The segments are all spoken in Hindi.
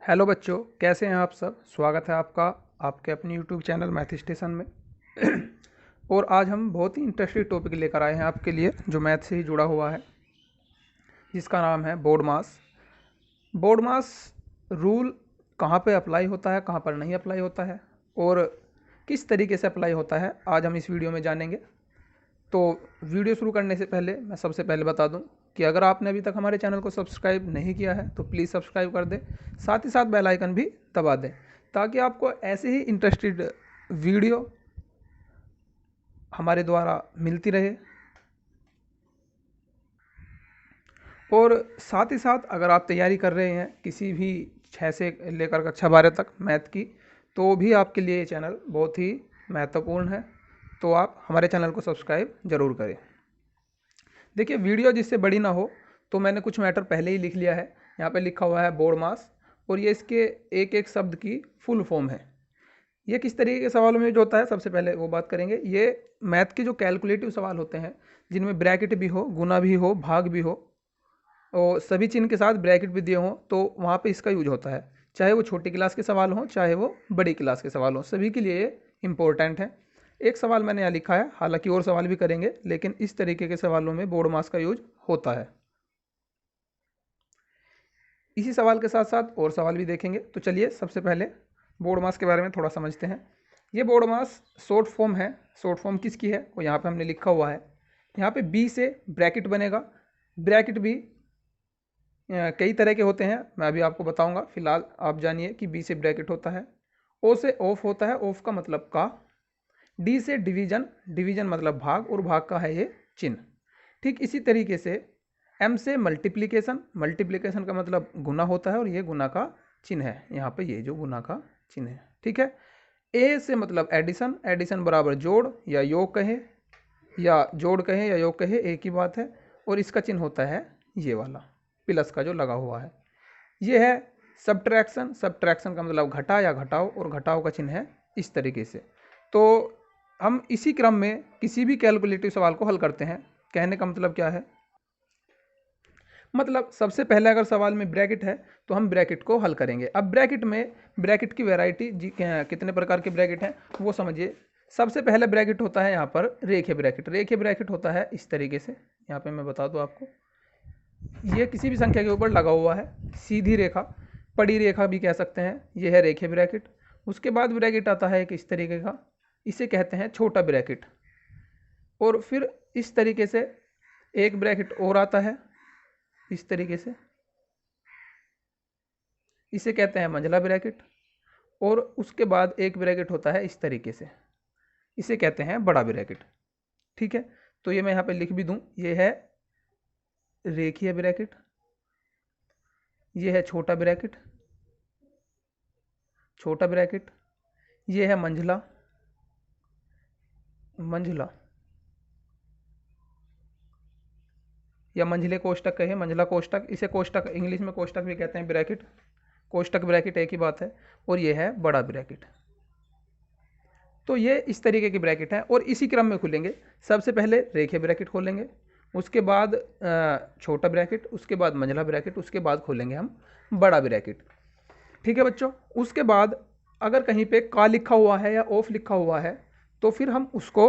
हेलो बच्चों, कैसे हैं आप सब। स्वागत है आपका आपके अपने यूट्यूब चैनल मैथ स्टेशन में। और आज हम बहुत ही इंटरेस्टिंग टॉपिक लेकर आए हैं आपके लिए, जो मैथ से ही जुड़ा हुआ है, जिसका नाम है बोर्ड मास। बोर्ड मास रूल कहाँ पे अप्लाई होता है, कहाँ पर नहीं अप्लाई होता है और किस तरीके से अप्लाई होता है, आज हम इस वीडियो में जानेंगे। तो वीडियो शुरू करने से पहले मैं सबसे पहले बता दूं कि अगर आपने अभी तक हमारे चैनल को सब्सक्राइब नहीं किया है तो प्लीज़ सब्सक्राइब कर दें, साथ ही साथ बेल आइकन भी दबा दें, ताकि आपको ऐसे ही इंटरेस्टेड वीडियो हमारे द्वारा मिलती रहे। और साथ ही साथ अगर आप तैयारी कर रहे हैं किसी भी 6 से लेकर कक्षा 12 तक मैथ की, तो भी आपके लिए ये चैनल बहुत ही महत्वपूर्ण है। तो आप हमारे चैनल को सब्सक्राइब ज़रूर करें। देखिए, वीडियो जिससे बड़ी ना हो तो मैंने कुछ मैटर पहले ही लिख लिया है। यहाँ पे लिखा हुआ है बोर्ड मास, और ये इसके एक एक शब्द की फुल फॉर्म है। ये किस तरीके के सवालों में जो होता है, सबसे पहले वो बात करेंगे। ये मैथ के जो कैलकुलेटिव सवाल होते हैं, जिनमें ब्रैकेट भी हो, गुना भी हो, भाग भी हो, और सभी चिन्ह के साथ ब्रैकेट भी दिए हों, तो वहाँ पे इसका यूज होता है। चाहे वो छोटी क्लास के सवाल हों, चाहे वो बड़ी क्लास के सवाल हों, सभी के लिए ये इंपॉर्टेंट है। एक सवाल मैंने यहाँ लिखा है, हालांकि और सवाल भी करेंगे, लेकिन इस तरीके के सवालों में बोर्ड मास का यूज होता है। इसी सवाल के साथ साथ और सवाल भी देखेंगे। तो चलिए सबसे पहले बोर्ड मास के बारे में थोड़ा समझते हैं। ये बोर्ड मास शॉर्ट फॉर्म है। शॉर्ट फॉर्म किसकी है वो यहाँ पे हमने लिखा हुआ है। यहाँ पे बी से ब्रैकेट बनेगा। ब्रैकेट भी कई तरह के होते हैं, मैं अभी आपको बताऊंगा। फिलहाल आप जानिए कि बी से ब्रैकेट होता है। ओ से ऑफ होता है, ऑफ का मतलब का। डी से डिवीजन, डिवीजन मतलब भाग, और भाग का है ये चिन्ह। ठीक इसी तरीके से एम से मल्टीप्लिकेशन, मल्टीप्लिकेशन का मतलब गुना होता है, और ये गुना का चिन्ह है। यहाँ पे ये जो गुना का चिन्ह है, ठीक है। ए से मतलब एडिशन, एडिशन बराबर जोड़ या योग कहे, या जोड़ कहे या योग कहे, एक ही बात है। और इसका चिन्ह होता है ये वाला प्लस का जो लगा हुआ है। ये है सब्ट्रैक्शन, सब्ट्रैक्शन का मतलब घटा या घटाओ, और घटाओ का चिन्ह है इस तरीके से। तो हम इसी क्रम में किसी भी कैलकुलेटिव सवाल को हल करते हैं। कहने का मतलब क्या है, मतलब सबसे पहले अगर सवाल में ब्रैकेट है तो हम ब्रैकेट को हल करेंगे। अब ब्रैकेट में ब्रैकेट की वैरायटी कितने प्रकार के ब्रैकेट हैं वो समझिए। सबसे पहले ब्रैकेट होता है यहाँ पर रेखीय ब्रैकेट। रेखीय ब्रैकेट होता है इस तरीके से, यहाँ पे मैं बता दूँ आपको। ये किसी भी संख्या के ऊपर लगा हुआ है, सीधी रेखा, पड़ी रेखा भी कह सकते हैं। ये है रेखीय ब्रैकेट। उसके बाद ब्रैकेट आता है एक इस तरीके का, इसे कहते हैं छोटा ब्रैकेट। और फिर इस तरीके से एक ब्रैकेट और आता है इस तरीके से, इसे कहते हैं मंझला ब्रैकेट। और उसके बाद एक ब्रैकेट होता है इस तरीके से, इसे कहते हैं बड़ा ब्रैकेट। ठीक है, तो ये मैं यहाँ पे लिख भी दूँ। ये है रेखीय ब्रैकेट, ये है छोटा ब्रैकेट, छोटा ब्रैकेट, ये है मंझला, मंझला या मंझले कोष्टक कहे, मंझला कोष्टक। इसे कोष्टक, इंग्लिश में कोष्टक भी कहते हैं, ब्रैकेट, कोष्टक ब्रैकेट एक ही बात है। और ये है बड़ा ब्रैकेट। तो ये इस तरीके की ब्रैकेट है, और इसी क्रम में खुलेंगे। सबसे पहले रेखीय ब्रैकेट खोलेंगे, उसके बाद छोटा ब्रैकेट, उसके बाद मंझला ब्रैकेट, उसके बाद खोलेंगे हम बड़ा ब्रैकेट। ठीक है बच्चों। उसके बाद अगर कहीं पे का लिखा हुआ है या ऑफ लिखा हुआ है तो फिर हम उसको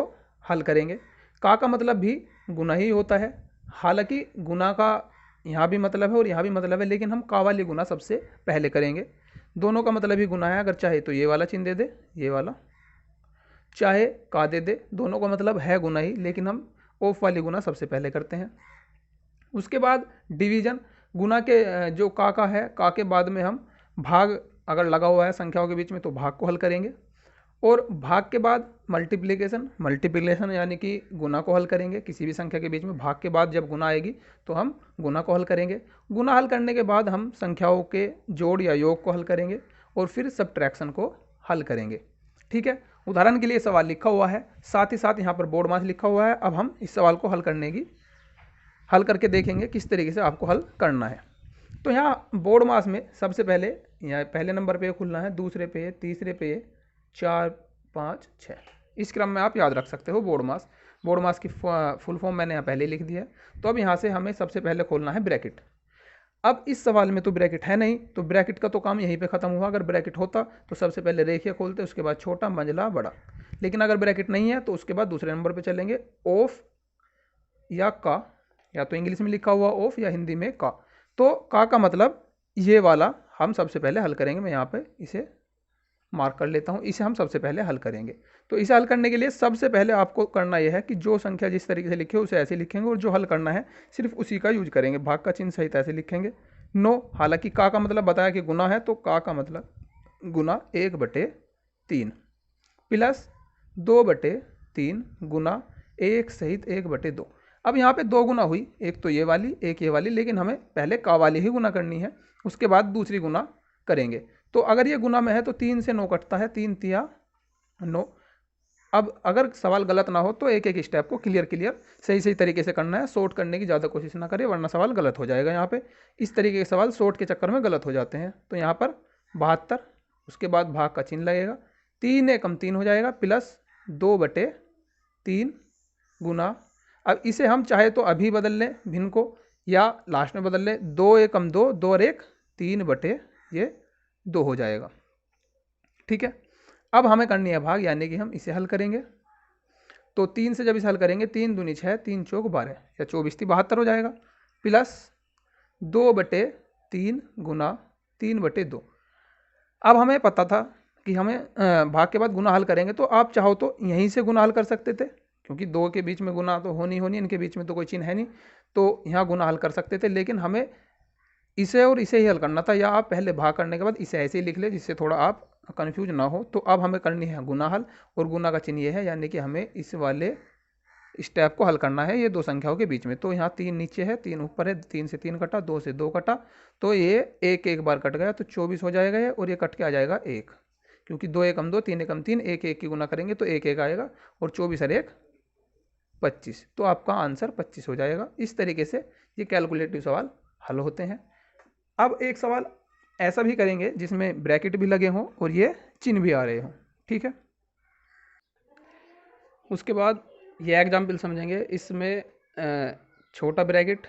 हल करेंगे। का मतलब भी गुना ही होता है। हालांकि गुना का यहाँ भी मतलब है और यहाँ भी मतलब है, लेकिन हम का वाली गुना सबसे पहले करेंगे। दोनों का मतलब ही गुना है। अगर चाहे तो ये वाला चिन्ह दे दे, ये वाला, चाहे का दे दे, दोनों का मतलब है गुना ही, लेकिन हम ऑफ वाली गुना सबसे पहले करते हैं। उसके बाद डिवीजन, गुना के जो का है, का के बाद में हम भाग अगर लगा हुआ है संख्याओं के बीच में तो भाग को हल करेंगे। और भाग के बाद मल्टीप्लिकेशन, मल्टीप्लिकेशन यानी कि गुना को हल करेंगे। किसी भी संख्या के बीच में भाग के बाद जब गुना आएगी तो हम गुना को हल करेंगे। गुना हल करने के बाद हम संख्याओं के जोड़ या योग को हल करेंगे, और फिर सब्ट्रैक्शन को हल करेंगे। ठीक है, उदाहरण के लिए सवाल लिखा हुआ है, साथ ही साथ यहाँ पर बोर्ड मास लिखा हुआ है। अब हम इस सवाल को हल करके देखेंगे किस तरीके से आपको हल करना है। तो यहाँ बोर्ड मास में सबसे पहले यहाँ पहले नंबर पे खुलना है, दूसरे पे, तीसरे पे, 4, 5, 6, इस क्रम में आप याद रख सकते हो बोर्ड मास। बोर्ड मास की फुल फॉर्म मैंने यहाँ पहले लिख दिया है। तो अब यहाँ से हमें सबसे पहले खोलना है ब्रैकेट। अब इस सवाल में तो ब्रैकेट है नहीं, तो ब्रैकेट का तो काम यहीं पे ख़त्म हुआ। अगर ब्रैकेट होता तो सबसे पहले रेखीय खोलते, उसके बाद छोटा, मंझला, बड़ा। लेकिन अगर ब्रैकेट नहीं है तो उसके बाद दूसरे नंबर पे चलेंगे, ऑफ या का, या तो इंग्लिश में लिखा हुआ ऑफ या हिंदी में का। तो का मतलब ये वाला हम सबसे पहले हल करेंगे। मैं यहाँ पे इसे मार्क कर लेता हूँ, इसे हम सबसे पहले हल करेंगे। तो इसे हल करने के लिए सबसे पहले आपको करना यह है कि जो संख्या जिस तरीके से लिखे उसे ऐसे लिखेंगे, और जो हल करना है सिर्फ उसी का यूज करेंगे, भाग का चिन्ह सहित ऐसे लिखेंगे। नो, हालांकि का मतलब बताया कि गुना है, तो का मतलब गुना 1/3 प्लस 2/3 गुना 1 सहित 1/2। अब यहाँ पे दो गुना हुई, एक तो ये वाली एक ये वाली, लेकिन हमें पहले का वाली ही गुना करनी है, उसके बाद दूसरी गुना करेंगे। तो अगर ये गुना में है तो 3 से 9 कटता है, 3 तिया 9। अब अगर सवाल गलत ना हो तो एक एक स्टेप को क्लियर सही सही तरीके से करना है, शॉर्ट करने की ज़्यादा कोशिश ना करें वरना सवाल गलत हो जाएगा। यहाँ पे इस तरीके के सवाल शॉर्ट के चक्कर में गलत हो जाते हैं। तो यहाँ पर 72, उसके बाद भाग का चिन्ह लगेगा, 3 एकम 3 हो जाएगा, प्लस 2/3 गुना, अब इसे हम चाहे तो अभी बदल लें भिन्न को, या लास्ट में बदल लें, 2 एकम 2, 2 और 1 3/2 हो जाएगा। ठीक है, अब हमें करनी है भाग, यानी कि हम इसे हल करेंगे। तो 3 से जब इसे हल करेंगे, 3 दूनी 6, 3 चौक 12 या 24 72 हो जाएगा, प्लस 2/3 गुना 3/2। अब हमें पता था कि हमें भाग के बाद गुना हल करेंगे, तो आप चाहो तो यहीं से गुना हल कर सकते थे, क्योंकि दो के बीच में गुना तो होनी इनके बीच में तो कोई चिन्ह है नहीं, तो यहाँ गुना हल कर सकते थे। लेकिन हमें इसे और इसे ही हल करना था, या आप पहले भाग करने के बाद इसे ऐसे ही लिख ले जिससे थोड़ा आप कन्फ्यूज ना हो। तो अब हमें करनी है गुना हल, और गुना का चिन्ह ये है, यानी कि हमें इस वाले स्टेप को हल करना है ये दो संख्याओं के बीच में। तो यहाँ 3 नीचे है, 3 ऊपर है, 3 से 3 कटा, 2 से 2 कटा, तो ये एक बार कट गया, तो 24 हो जाएगा ये, और ये कट के आ जाएगा 1, क्योंकि 2 एकम 2, 3 एकम 3, 1 1 की गुना करेंगे तो 1 1 आएगा, और 24 और 1 25, तो आपका आंसर 25 हो जाएगा। इस तरीके से ये कैलकुलेटिव सवाल हल होते हैं। अब एक सवाल ऐसा भी करेंगे जिसमें ब्रैकेट भी लगे हों और ये चिन्ह भी आ रहे हों। ठीक है, उसके बाद ये एग्जाम्पल समझेंगे। इसमें छोटा ब्रैकेट,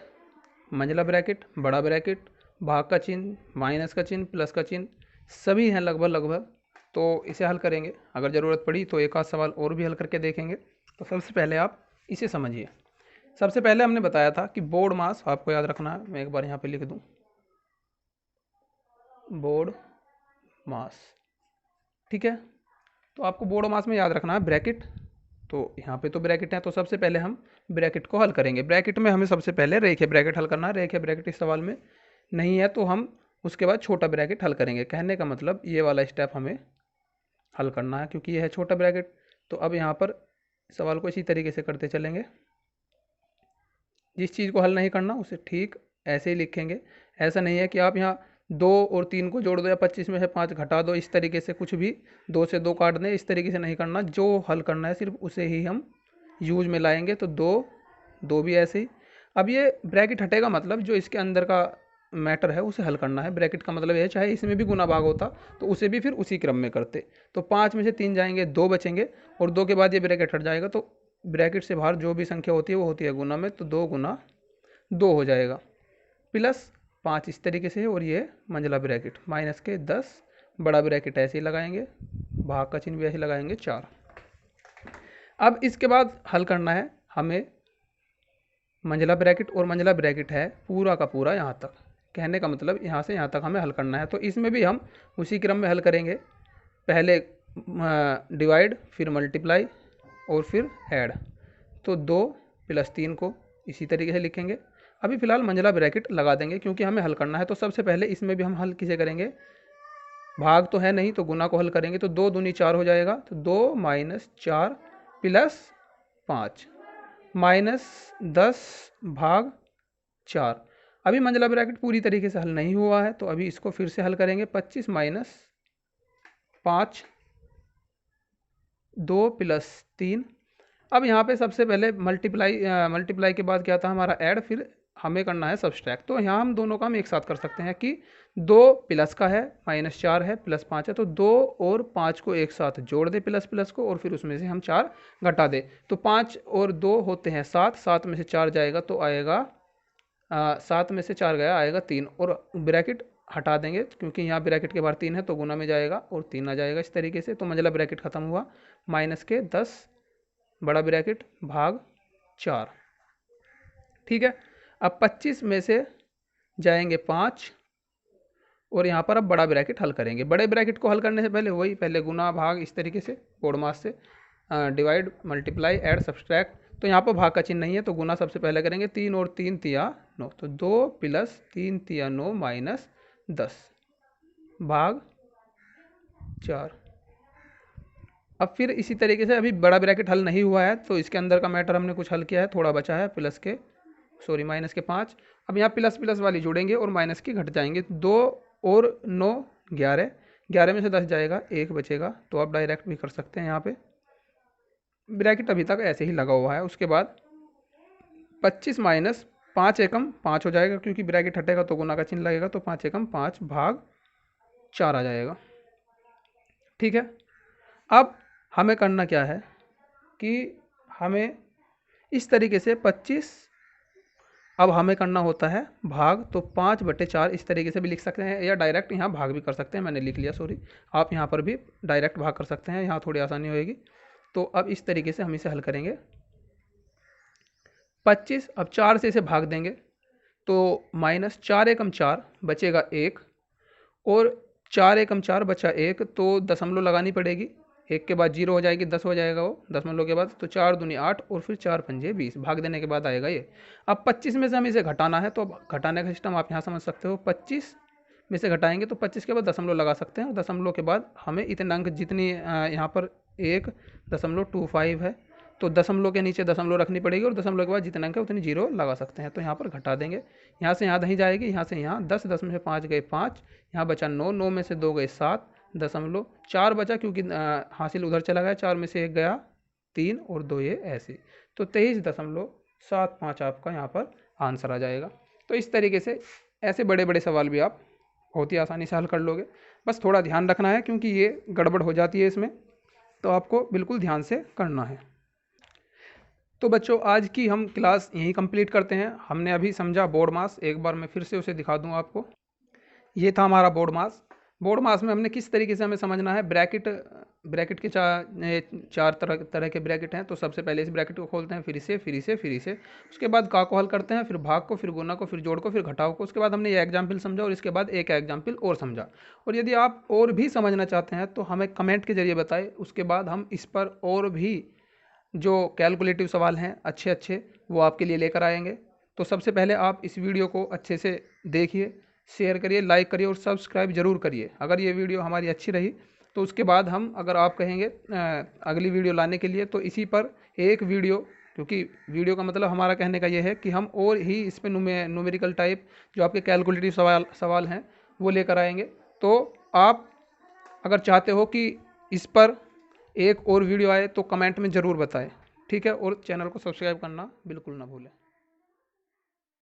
मंझला ब्रैकेट, बड़ा ब्रैकेट, भाग का चिन्ह, माइनस का चिन्ह, प्लस का चिन्ह, सभी हैं लगभग। तो इसे हल करेंगे, अगर ज़रूरत पड़ी तो एक आध सवाल और भी हल करके देखेंगे। तो सबसे पहले आप इसे समझिए। सबसे पहले हमने बताया था कि बोर्ड मास आपको याद रखना है, मैं एक बार यहाँ पे लिख दूँ, बोर्ड मास। ठीक है, तो आपको बोर्ड मास में याद रखना है ब्रैकेट। तो यहाँ पे तो ब्रैकेट है, तो सबसे पहले हम ब्रैकेट को हल करेंगे। ब्रैकेट में हमें सबसे पहले रेखीय ब्रैकेट हल करना है। रेखीय ब्रैकेट इस सवाल में नहीं है, तो हम उसके बाद छोटा ब्रैकेट हल करेंगे। कहने का मतलब ये वाला स्टेप हमें हल करना है, क्योंकि ये है छोटा ब्रैकेट। तो अब यहाँ पर सवाल को इसी तरीके से करते चलेंगे। जिस चीज़ को हल नहीं करना उसे ठीक ऐसे ही लिखेंगे। ऐसा नहीं है कि आप यहाँ 2 और 3 को जोड़ दो, या 25 में से 5 घटा दो, इस तरीके से कुछ भी 2 से 2 काट दें, इस तरीके से नहीं करना। जो हल करना है सिर्फ उसे ही हम यूज में लाएंगे। तो 2 भी ऐसे ही। अब ये ब्रैकेट हटेगा, मतलब जो इसके अंदर का मैटर है उसे हल करना है। ब्रैकेट का मतलब है चाहे इसमें भी गुना भाग होता तो उसे भी फिर उसी क्रम में करते। तो 5 में से 3 जाएंगे, 2 बचेंगे, और 2 के बाद ये ब्रैकेट हट जाएगा। तो ब्रैकेट से बाहर जो भी संख्या होती है वो होती है गुना में, तो 2 गुना 2 हो जाएगा, प्लस 5 इस तरीके से है, और ये मंझला ब्रैकेट माइनस के 10, बड़ा ब्रैकेट ऐसे ही लगाएंगे, भाग का चिन्ह भी ऐसे लगाएंगे 4। अब इसके बाद हल करना है हमें मंझला ब्रैकेट, और मंझला ब्रैकेट है पूरा का पूरा यहाँ तक। कहने का मतलब यहाँ से यहाँ तक हमें हल करना है। तो इसमें भी हम उसी क्रम में हल करेंगे, पहले डिवाइड, फिर मल्टीप्लाई, और फिर ऐड। तो 2 + 3 को इसी तरीके से लिखेंगे। अभी फ़िलहाल मंझला ब्रैकेट लगा देंगे क्योंकि हमें हल करना है। तो सबसे पहले इसमें भी हम हल किसे करेंगे, भाग तो है नहीं तो गुना को हल करेंगे। तो 2 दूनी 4 हो जाएगा, तो 2 - 4 + 5 -10 भाग 4। अभी मंझला ब्रैकेट पूरी तरीके से हल नहीं हुआ है, तो अभी इसको फिर से हल करेंगे। 25 - 5 2 + 3। अब यहाँ पे सबसे पहले मल्टीप्लाई के बाद क्या था हमारा ऐड, फिर हमें करना है सब्सट्रैक्ट। तो यहाँ हम दोनों काम एक साथ कर सकते हैं कि 2 प्लस का है, -4 है, +5 है, तो 2 और 5 को एक साथ जोड़ दे प्लस को, और फिर उसमें से हम 4 घटा दे। तो 5 और 2 होते हैं 7, 7 में से 4 जाएगा तो आएगा 7 में से 4 गया, आएगा 3, और ब्रैकेट हटा देंगे क्योंकि यहाँ ब्रैकेट के बाहर 3 है तो गुना में जाएगा और 3 आ जाएगा इस तरीके से। तो मंझला ब्रैकेट खत्म हुआ, माइनस के 10 बड़ा ब्रैकेट भाग 4। ठीक है, अब 25 में से जाएंगे 5 और यहाँ पर अब बड़ा ब्रैकेट हल करेंगे। बड़े ब्रैकेट को हल करने से पहले वही पहले गुना भाग इस तरीके से बोर्ड मास से, डिवाइड मल्टीप्लाई ऐड सब्सट्रैक्ट। तो यहाँ पर भाग का चिन्ह नहीं है तो गुना सबसे पहले करेंगे, 3 और 3 तिया 9, तो 2 प्लस 3 तिया 9 माइनस 10 भाग 4। अब फिर इसी तरीके से अभी बड़ा ब्रैकेट हल नहीं हुआ है तो इसके अंदर का मैटर हमने कुछ हल किया है, थोड़ा बचा है, माइनस के 5। अब यहाँ प्लस प्लस वाली जोड़ेंगे और माइनस की घट जाएंगे, 2 और 9 11, 11 में से 10 जाएगा, 1 बचेगा। तो आप डायरेक्ट भी कर सकते हैं, यहाँ पे ब्रैकेट अभी तक ऐसे ही लगा हुआ है। उसके बाद 25 माइनस 5 एकम 5 हो जाएगा क्योंकि ब्रैकेट हटेगा तो गुना का चिन्ह लगेगा, तो 5 एकम 5 भाग 4 आ जाएगा। ठीक है, अब हमें करना क्या है कि हमें इस तरीके से 25, अब हमें करना होता है भाग, तो 5/4 इस तरीके से भी लिख सकते हैं या डायरेक्ट यहाँ भाग भी कर सकते हैं, मैंने लिख लिया सॉरी। आप यहाँ पर भी डायरेक्ट भाग कर सकते हैं, यहाँ थोड़ी आसानी होएगी। तो अब इस तरीके से हम इसे हल करेंगे। 25, अब 4 से इसे भाग देंगे तो माइनस 4 एकम 4 बचेगा 1, और 4 एकम 4 बचा 1, तो दशमलव लगानी पड़ेगी, 1 के बाद 0 हो जाएगी, 10 हो जाएगा वो दशमलव के बाद, तो 4 दूनी 8 और फिर 4 पंजे 20, भाग देने के बाद आएगा ये। अब 25 में से हमें इसे घटाना है तो घटाने का सिस्टम आप यहाँ समझ सकते हो, 25 में से घटाएंगे तो 25 के बाद दशमलव लगा सकते हैं, दशमलव के बाद हमें इतने अंक जितनी यहाँ पर 1.25 है तो दशमलव के नीचे दशमलव रखनी पड़ेगी और दशमलव के बाद जितने अंक है उतनी 0 लगा सकते हैं। तो यहाँ पर घटा देंगे, यहाँ से यहाँ नहीं जाएगी, यहाँ से यहाँ 10, 10 में से 5 गए 5, यहाँ बचा 9, 9 में से 2 गए 7, 4 बचा क्योंकि हासिल उधर चला गया, 4 में से 1 गया 3 और 2 ये ऐसे, तो 23.75 आपका यहाँ पर आंसर आ जाएगा। तो इस तरीके से ऐसे बड़े बड़े सवाल भी आप बहुत ही आसानी से हल कर लोगे, बस थोड़ा ध्यान रखना है क्योंकि ये गड़बड़ हो जाती है इसमें, तो आपको बिल्कुल ध्यान से करना है। तो बच्चों आज की हम क्लास यहीं कंप्लीट करते हैं। हमने अभी समझा बोर्ड मास, एक बार मैं फिर से उसे दिखा दूं आपको। ये था हमारा बोर्ड मास। बोर्ड मास में हमने किस तरीके से हमें समझना है, ब्रैकेट के चार तरह के ब्रैकेट हैं। तो सबसे पहले इस ब्रैकेट को खोलते हैं, फिर इसे, उसके बाद का को हल करते हैं, फिर भाग को, फिर गुना को, फिर जोड़ को, फिर घटाव को। उसके बाद हमने ये एग्जाम्पल समझा और इसके बाद एक एग्जाम्पल और समझा। और यदि आप और भी समझना चाहते हैं तो हमें कमेंट के जरिए बताएं, उसके बाद हम इस पर और भी जो कैलकुलेटिव सवाल हैं अच्छे वो आपके लिए लेकर आएंगे। तो सबसे पहले आप इस वीडियो को अच्छे से देखिए, शेयर करिए, लाइक करिए और सब्सक्राइब जरूर करिए अगर ये वीडियो हमारी अच्छी रही। तो उसके बाद हम, अगर आप कहेंगे अगली वीडियो लाने के लिए, तो इसी पर एक वीडियो, क्योंकि वीडियो का मतलब हमारा कहने का ये है कि हम और ही इस पर न्यूमेरिकल टाइप जो आपके कैलकुलेटिव सवाल हैं वो लेकर आएंगे। तो आप अगर चाहते हो कि इस पर एक और वीडियो आए तो कमेंट में ज़रूर बताएं, ठीक है। और चैनल को सब्सक्राइब करना बिल्कुल ना भूलें।